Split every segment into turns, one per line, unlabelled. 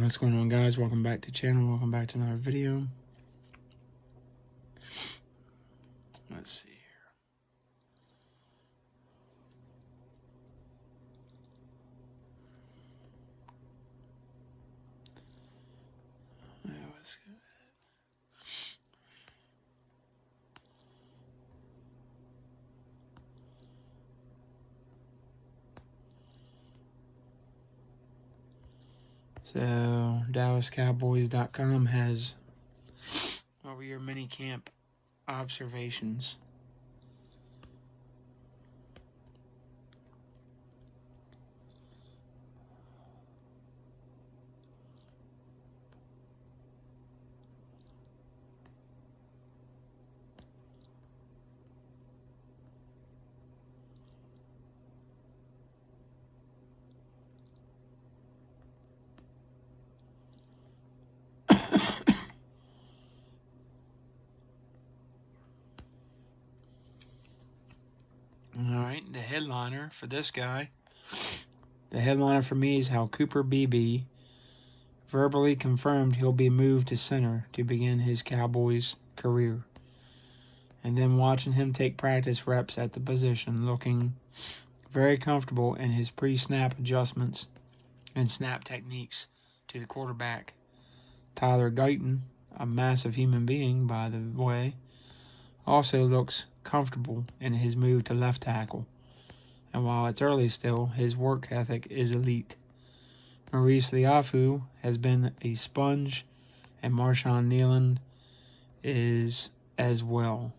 What's going on, guys? Welcome back to the channel. Welcome back to another video. Let's see here. Let's go. So, DallasCowboys.com has over your mini camp observations. Alright, the headliner for this guy. The headliner for me is how Cooper Beebe verbally confirmed he'll be moved to center to begin his Cowboys career. And then watching him take practice reps at the position, looking very comfortable in his pre-snap adjustments and snap techniques to the quarterback. Tyler Guyton, a massive human being, by the way, also looks comfortable in his move to left tackle. And while it's early still, his work ethic is elite. Maurice Liafu has been a sponge, and Marshawn Nealand is as well.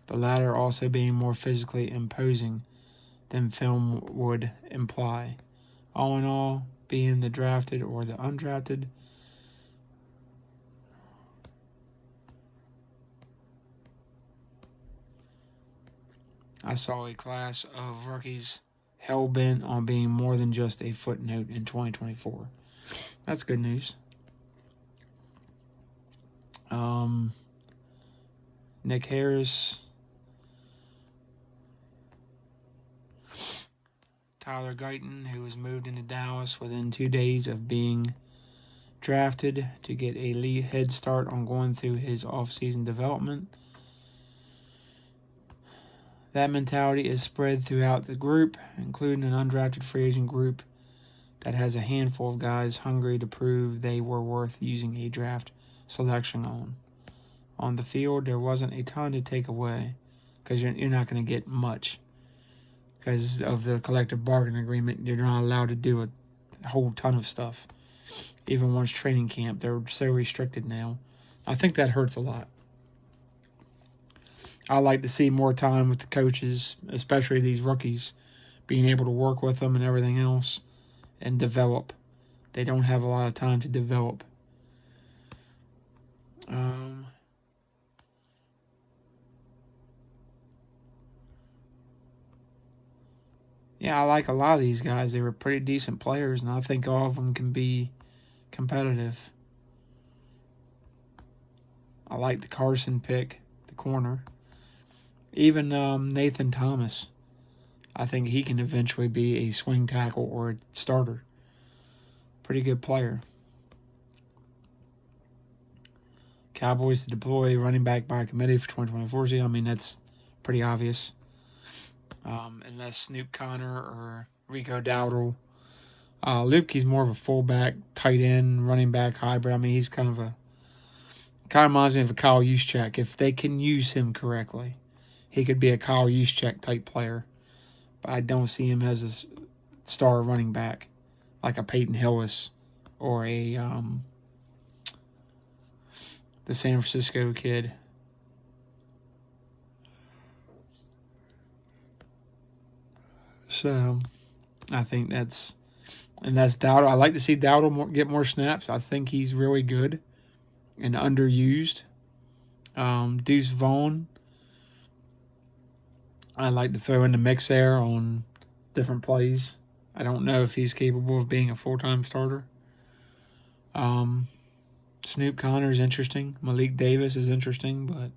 The latter also being more physically imposing than film would imply. All in all, being the drafted or the undrafted, I saw a class of rookies hell-bent on being more than just a footnote in 2024. That's good news. Nick Harris, Tyler Guyton, who was moved into Dallas within 2 days of being drafted to get a lead head start on going through his offseason development. That mentality is spread throughout the group, including an undrafted free agent group that has a handful of guys hungry to prove they were worth using a draft selection on. On the field, there wasn't a ton to take away because you're not going to get much because of the collective bargaining agreement. You're not allowed to do a whole ton of stuff. Even once training camp, they're so restricted now. I think that hurts a lot. I like to see more time with the coaches, especially these rookies, being able to work with them and everything else and develop. They don't have a lot of time to develop. Yeah, I like a lot of these guys. They were pretty decent players, and I think all of them can be competitive. I like the Carson pick, the corner. Even Nathan Thomas, I think he can eventually be a swing tackle or a starter. Pretty good player. Cowboys to deploy running back by committee for 2024 season. I mean, that's pretty obvious. Unless Snoop Connor or Rico Dowdle. Lupke's more of a fullback, tight end, running back hybrid. I mean, he's kind of reminds me of a Kyle Juszczyk. If they can use him correctly, he could be a Kyle Juszczyk type player. But I don't see him as a star running back like a Peyton Hillis or a the San Francisco kid. So I think that's Dowdle. I like to see Dowdle get more snaps. I think he's really good and underused. Deuce Vaughn, I like to throw in the mix there on different plays. I don't know if he's capable of being a full-time starter. Snoop Connor is interesting. Malik Davis is interesting, but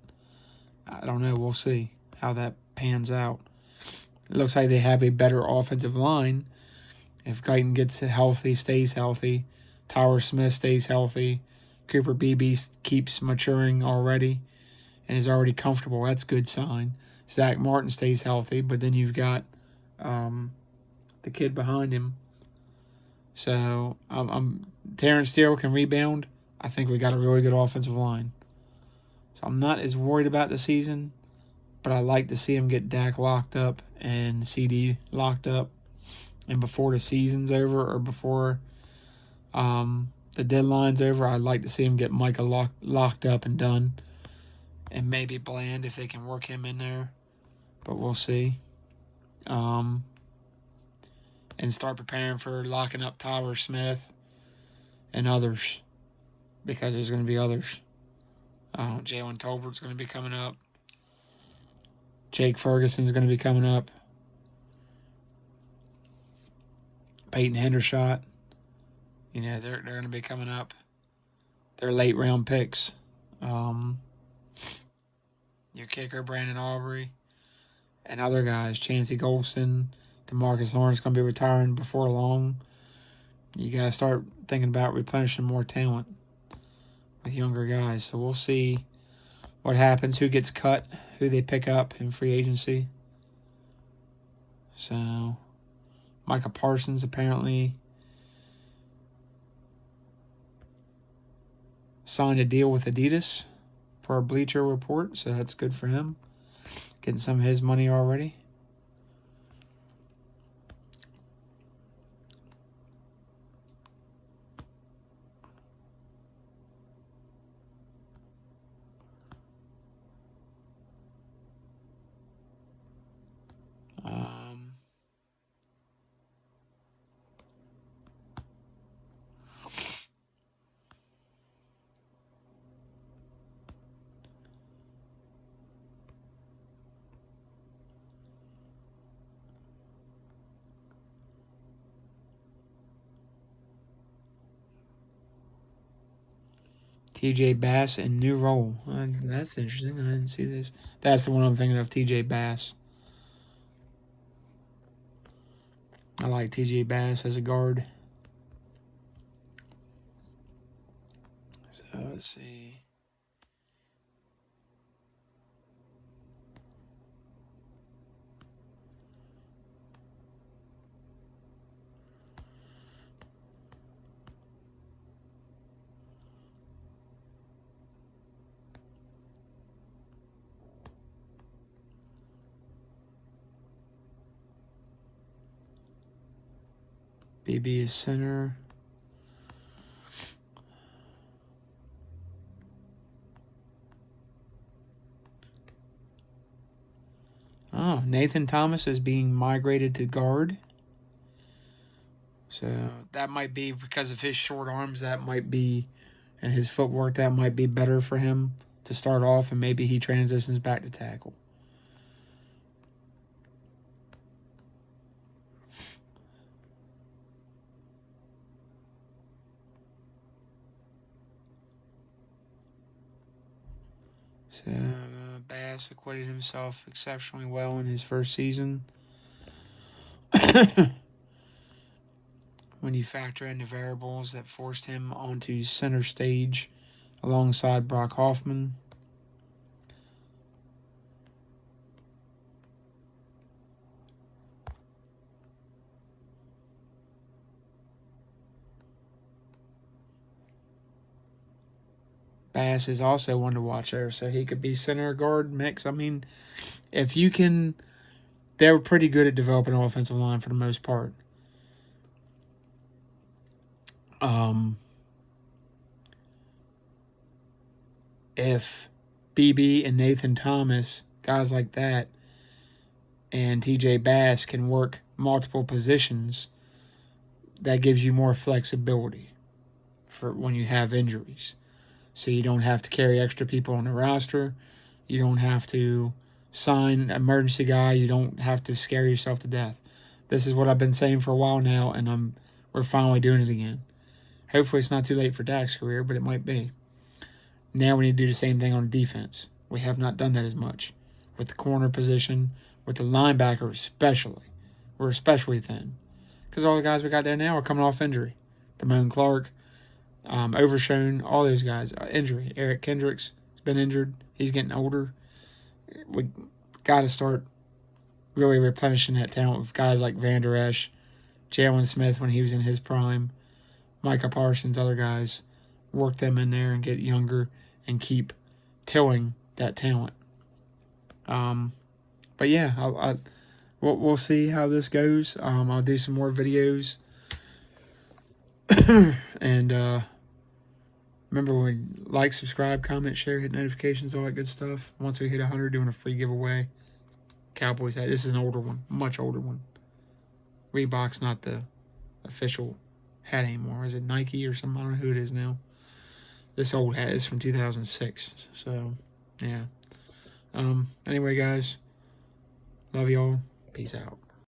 I don't know. We'll see how that pans out. It looks like they have a better offensive line. If Guyton gets healthy, stays healthy, Tyler Smith stays healthy. Cooper Beebe keeps maturing already and is already comfortable. That's a good sign. Zach Martin stays healthy, but then you've got the kid behind him. So Terrence Steele can rebound. I think we got a really good offensive line. So I'm not as worried about the season, but I like to see him get Dak locked up and CD locked up. And before the season's over or before the deadline's over, I'd like to see him get Micah locked up and done. And maybe Bland if they can work him in there. But we'll see. And start preparing for locking up Tyler Smith and others. Because there's going to be others. Jalen Tolbert's going to be coming up. Jake Ferguson's going to be coming up. Peyton Hendershot. You know, they're going to be coming up. They're late round picks. Your kicker, Brandon Aubrey. And other guys. Chancey Golston. DeMarcus Lawrence going to be retiring before long. You got to start thinking about replenishing more talent with younger guys. So we'll see what happens, who gets cut, who they pick up in free agency. So Micah Parsons apparently signed a deal with Adidas per a Bleacher Report, so that's good for him. Getting some of his money already. TJ Bass in new role. That's interesting. I didn't see this. That's the one I'm thinking of, TJ Bass. I like TJ Bass as a guard. So let's see. BB is center. Oh, Nathan Thomas is being migrated to guard. So that might be because of his short arms. That might be, and his footwork, that might be better for him to start off, and maybe he transitions back to tackle. So Bass acquitted himself exceptionally well in his first season. When you factor in the variables that forced him onto center stage alongside Brock Hoffman. Bass is also one to watch there, so he could be center guard mix. I mean, if you can, they were pretty good at developing an offensive line for the most part. If BB and Nathan Thomas, guys like that, and TJ Bass can work multiple positions, that gives you more flexibility for when you have injuries. So you don't have to carry extra people on the roster. You don't have to sign an emergency guy. You don't have to scare yourself to death. This is what I've been saying for a while now, and we're finally doing it again. Hopefully it's not too late for Dak's career, but it might be. Now we need to do the same thing on defense. We have not done that as much. With the corner position, with the linebacker especially. We're especially thin. Because all the guys we got there now are coming off injury. Damone Clark, Overshown, all those guys. Injury. Eric Kendricks has been injured. He's getting older. We got to start really replenishing that talent with guys like Van Der Esch, Jalen Smith when he was in his prime, Micah Parsons, other guys. Work them in there and get younger and keep tilling that talent. But yeah, we'll see how this goes. I'll do some more videos. And remember, when like, subscribe, comment, share, hit notifications, all that good stuff. Once we hit 100, doing a free giveaway. Cowboys hat. This is an older one, much older one. Reebok's not the official hat anymore. Is it Nike or something? I don't know who it is now. This old hat is from 2006. So, yeah. Anyway, guys, love y'all. Peace out.